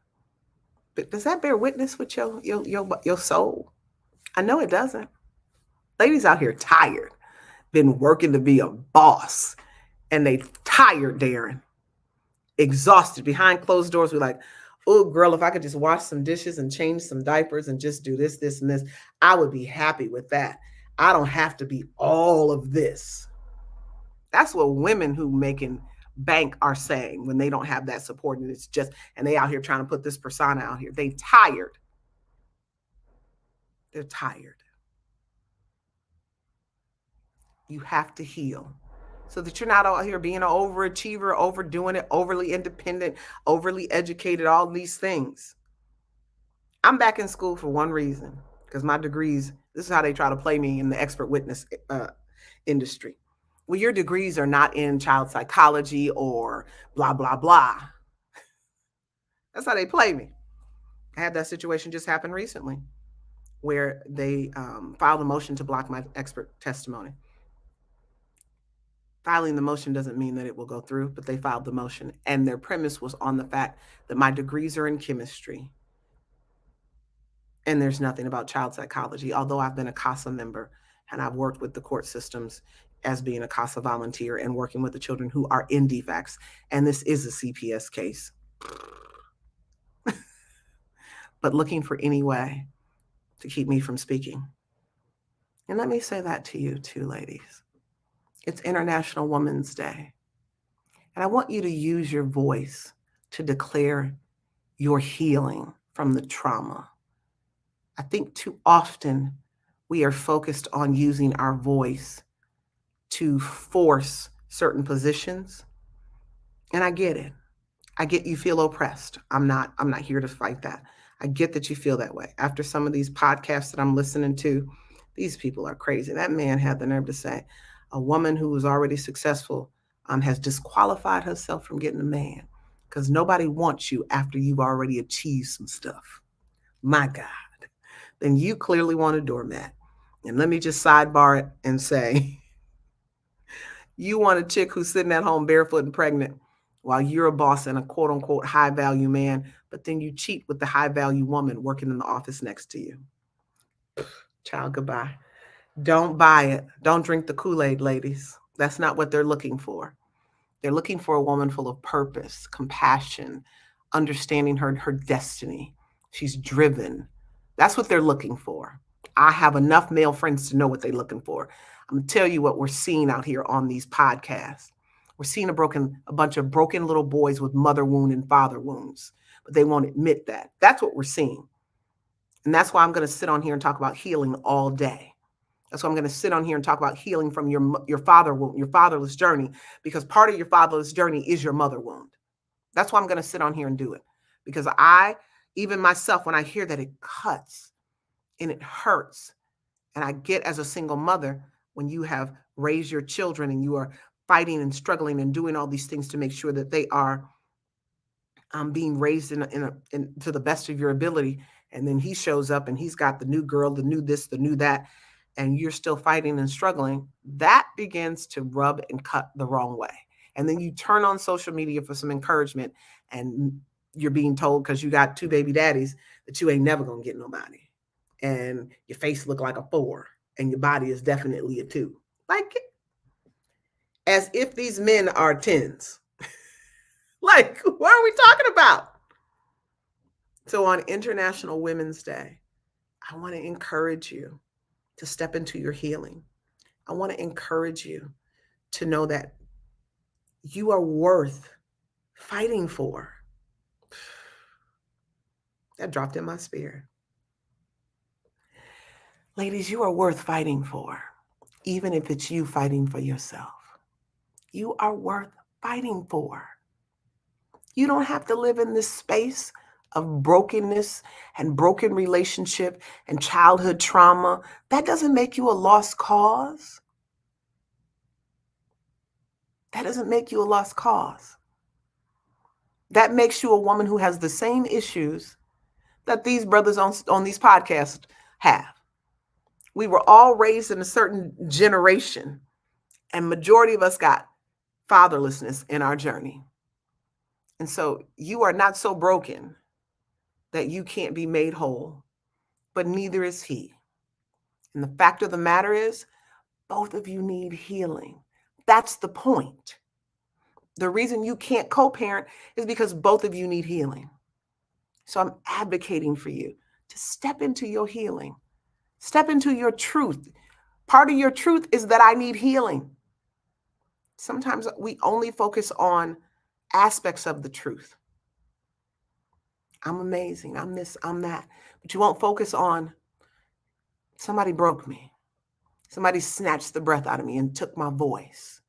Speaker 1: does that bear witness with your soul? I know it doesn't. Ladies out here tired, been working to be a boss, and they tired, Darren, exhausted behind closed doors. We're like, oh, girl, if I could just wash some dishes and change some diapers and just do this, this, and this, I would be happy with that. I don't have to be all of this. That's what women who making bank are saying when they don't have that support, and it's just, and they out here trying to put this persona out here. They tired. They're tired. You have to heal so that you're not out here being an overachiever, overdoing it, overly independent, overly educated, all these things. I'm back in school for one reason, because my degrees, this is how they try to play me in the expert witness industry. Well, your degrees are not in child psychology or blah, blah, blah. That's how they play me. I had that situation just happen recently where they filed a motion to block my expert testimony. Filing the motion doesn't mean that it will go through, but they filed the motion. And their premise was on the fact that my degrees are in chemistry and there's nothing about child psychology, although I've been a CASA member and I've worked with the court systems as being a CASA volunteer and working with the children who are in defects. And this is a CPS case. But looking for any way to keep me from speaking. And let me say that to you too, ladies. It's International Women's Day. And I want you to use your voice to declare your healing from the trauma. I think too often we are focused on using our voice to force certain positions. And I get it. I get you feel oppressed. I'm not here to fight that. I get that you feel that way. After some of these podcasts that I'm listening to, these people are crazy. That man had the nerve to say a woman who was already successful has disqualified herself from getting a man because nobody wants you after you've already achieved some stuff. My God. Then you clearly want a doormat. And let me just sidebar it and say, you want a chick who's sitting at home barefoot and pregnant while you're a boss and a quote unquote high value man, but then you cheat with the high value woman working in the office next to you. Child, goodbye. Don't buy it. Don't drink the Kool-Aid, ladies. That's not what they're looking for. They're looking for a woman full of purpose, compassion, understanding her destiny. She's driven. That's what they're looking for. I have enough male friends to know what they're looking for. I'm going to tell you what we're seeing out here on these podcasts. We're seeing a bunch of broken little boys with mother wound and father wounds, but they won't admit that. That's what we're seeing. And that's why I'm going to sit on here and talk about healing all day. That's why I'm going to sit on here and talk about healing from your father wound, your fatherless journey, because part of your fatherless journey is your mother wound. That's why I'm going to sit on here and do it. Because even myself, when I hear that, it cuts and it hurts. And I get as a single mother, when you have raised your children and you are fighting and struggling and doing all these things to make sure that they are being raised to the best of your ability. And then he shows up and he's got the new girl, the new this, the new that, and you're still fighting and struggling, that begins to rub and cut the wrong way. And then you turn on social media for some encouragement and you're being told because you got 2 baby daddies that you ain't never going to get nobody. And your face look like a 4 and your body is definitely a 2. Like, as if these men are 10s. Like, what are we talking about? So on International Women's Day, I want to encourage you to step into your healing. I want to encourage you to know that you are worth fighting for. That dropped in my spirit. Ladies, you are worth fighting for, even if it's you fighting for yourself. You are worth fighting for. You don't have to live in this space of brokenness and broken relationship and childhood trauma. That doesn't make you a lost cause. That doesn't make you a lost cause. That makes you a woman who has the same issues that these brothers on these podcasts have. We were all raised in a certain generation, and majority of us got fatherlessness in our journey. And so you are not so broken that you can't be made whole, but neither is he. And the fact of the matter is, both of you need healing. That's the point. The reason you can't co-parent is because both of you need healing. So I'm advocating for you to step into your healing, step into your truth. Part of your truth is that I need healing. Sometimes we only focus on aspects of the truth. I'm amazing. I'm this, I'm that. But you won't focus on somebody broke me. Somebody snatched the breath out of me and took my voice.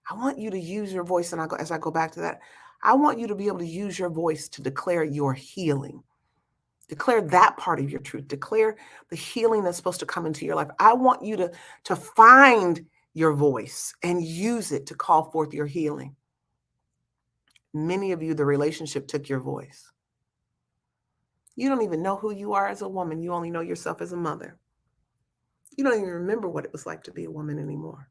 Speaker 1: I want you to use your voice. And as I go back to that, I want you to be able to use your voice to declare your healing. Declare that part of your truth. Declare the healing that's supposed to come into your life. I want you to find your voice and use it to call forth your healing. Many of you, the relationship took your voice. You don't even know who you are as a woman. You only know yourself as a mother. You don't even remember what it was like to be a woman anymore.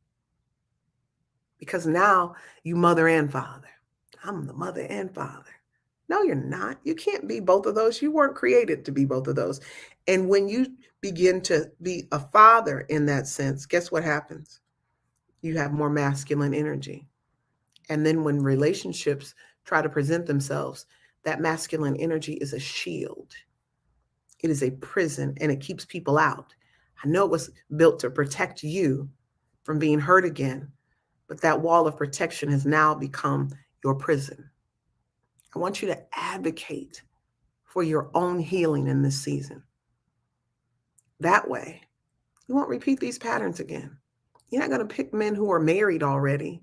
Speaker 1: Because now you mother and father. I'm the mother and father. No, you're not. You can't be both of those. You weren't created to be both of those. And when you begin to be a father in that sense, guess what happens? You have more masculine energy. And then when relationships try to present themselves, that masculine energy is a shield. It is a prison, and it keeps people out. I know it was built to protect you from being hurt again, but that wall of protection has now become your prison. I want you to advocate for your own healing in this season. That way, you won't repeat these patterns again. You're not going to pick men who are married already.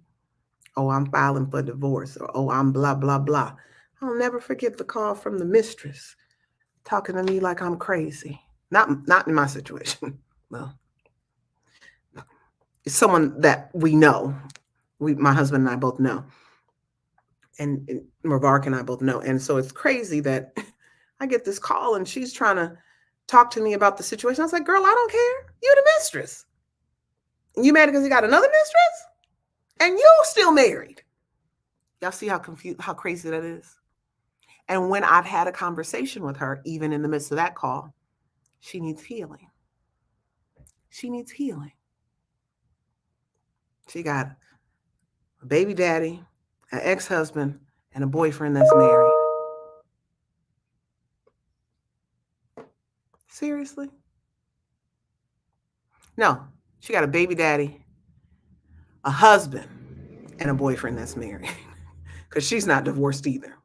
Speaker 1: Oh, I'm filing for divorce, or oh, I'm blah, blah, blah. I'll never forget the call from the mistress talking to me like I'm crazy. Not in my situation. Well, it's someone that we know. My husband and I both know. And Marvark and I both know. And so it's crazy that I get this call and she's trying to talk to me about the situation. I was like, girl, I don't care. You're the mistress. And you mad because you got another mistress? And you still married. Y'all see how crazy that is? And when I've had a conversation with her, even in the midst of that call, she needs healing. She needs healing. She got a baby daddy, an ex-husband, and a boyfriend that's married. Seriously? No, she got a baby daddy, a husband, and a boyfriend that's married. Because she's not divorced either.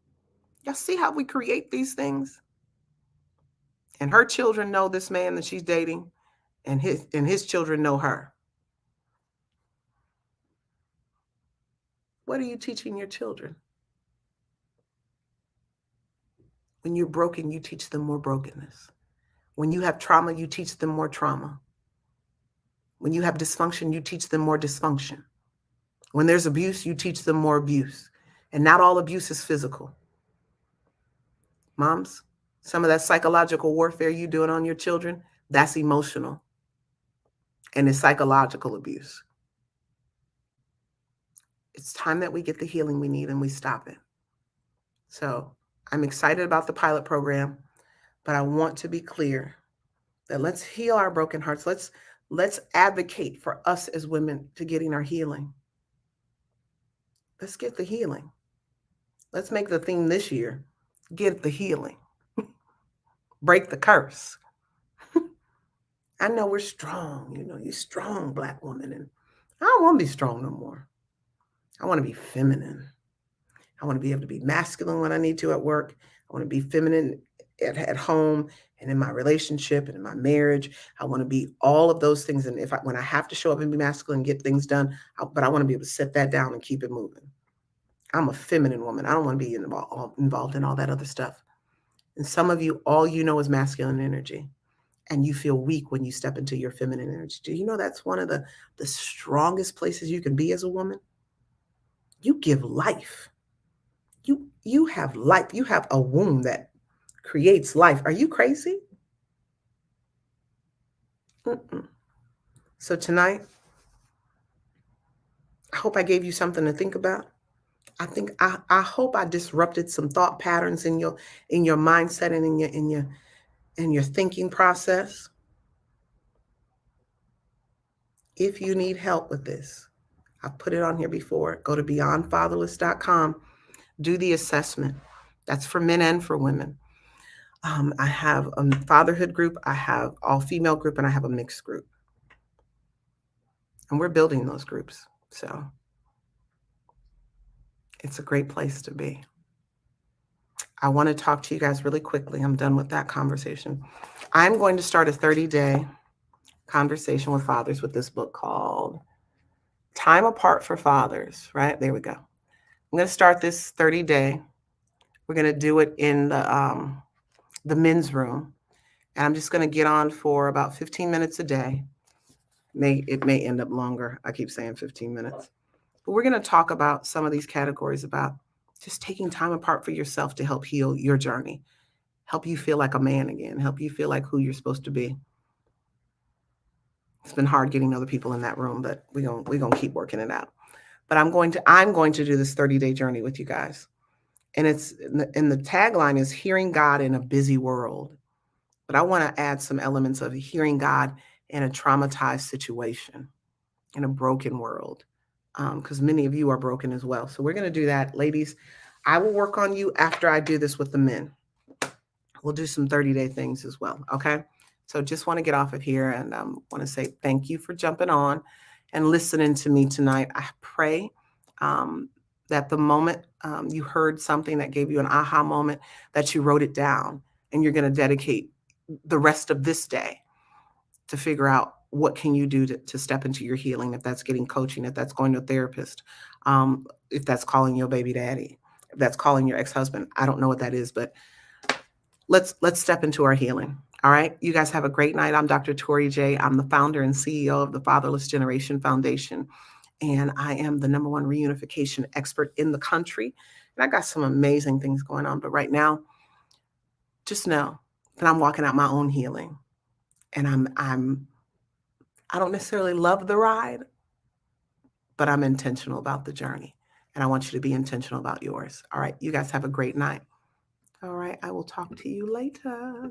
Speaker 1: Y'all see how we create these things? And her children know this man that she's dating, and his children know her. What are you teaching your children? When you're broken, you teach them more brokenness. When you have trauma, you teach them more trauma. When you have dysfunction, you teach them more dysfunction. When there's abuse, you teach them more abuse. And not all abuse is physical. Moms, some of that psychological warfare you're doing on your children, that's emotional. And it's psychological abuse. It's time that we get the healing we need and we stop it. So I'm excited about the pilot program, but I want to be clear that let's heal our broken hearts. Let's advocate for us as women to getting our healing. Let's get the healing. Let's make the theme this year, get the healing. Break the curse. I know we're strong. You're strong, Black woman. And I don't want to be strong no more. I want to be feminine. I want to be able to be masculine when I need to at work. I want to be feminine at home and in my relationship and in my marriage. I want to be all of those things. And when I have to show up and be masculine and get things done, but I want to be able to set that down and keep it moving. I'm a feminine woman. I don't want to be involved in all that other stuff. And some of you, all you know is masculine energy, and you feel weak when you step into your feminine energy. Do you know that's one of the strongest places you can be as a woman? You give life. You have life. You have a womb that creates life. Are you crazy? Mm-mm. So tonight, I hope I gave you something to think about. I hope I disrupted some thought patterns in your mindset and in your thinking process. If you need help with this, I've put it on here before. Go to beyondfatherless.com, do the assessment. That's for men and for women. I have a fatherhood group, I have all female group, and I have a mixed group. And we're building those groups. So it's a great place to be. I want to talk to you guys really quickly. I'm done with that conversation. I'm going to start a 30-day conversation with fathers with this book called Time Apart for Fathers, right? There we go. I'm going to start this 30-day. We're going to do it in the men's room. And I'm just going to get on for about 15 minutes a day. It may end up longer. I keep saying 15 minutes. But we're going to talk about some of these categories about just taking time apart for yourself to help heal your journey, help you feel like a man again, help you feel like who you're supposed to be. It's been hard getting other people in that room, but we're gonna keep working it out. But I'm going to do this 30-day journey with you guys. And the tagline is hearing God in a busy world. But I want to add some elements of hearing God in a traumatized situation, in a broken world, because many of you are broken as well. So we're going to do that. Ladies, I will work on you after I do this with the men. We'll do some 30-day things as well. Okay. So just want to get off of here and want to say thank you for jumping on and listening to me tonight. I pray that the moment you heard something that gave you an aha moment, that you wrote it down and you're going to dedicate the rest of this day to figure out what can you do to step into your healing, if that's getting coaching, if that's going to a therapist, if that's calling your baby daddy, if that's calling your ex-husband. I don't know what that is, but let's step into our healing. All right. You guys have a great night. I'm Dr. Torri J. I'm the founder and CEO of the Fatherless Generation Foundation. And I am the #1 reunification expert in the country. And I got some amazing things going on. But right now, just know that I'm walking out my own healing. And I don't necessarily love the ride, but I'm intentional about the journey. And I want you to be intentional about yours. All right. You guys have a great night. All right. I will talk to you later.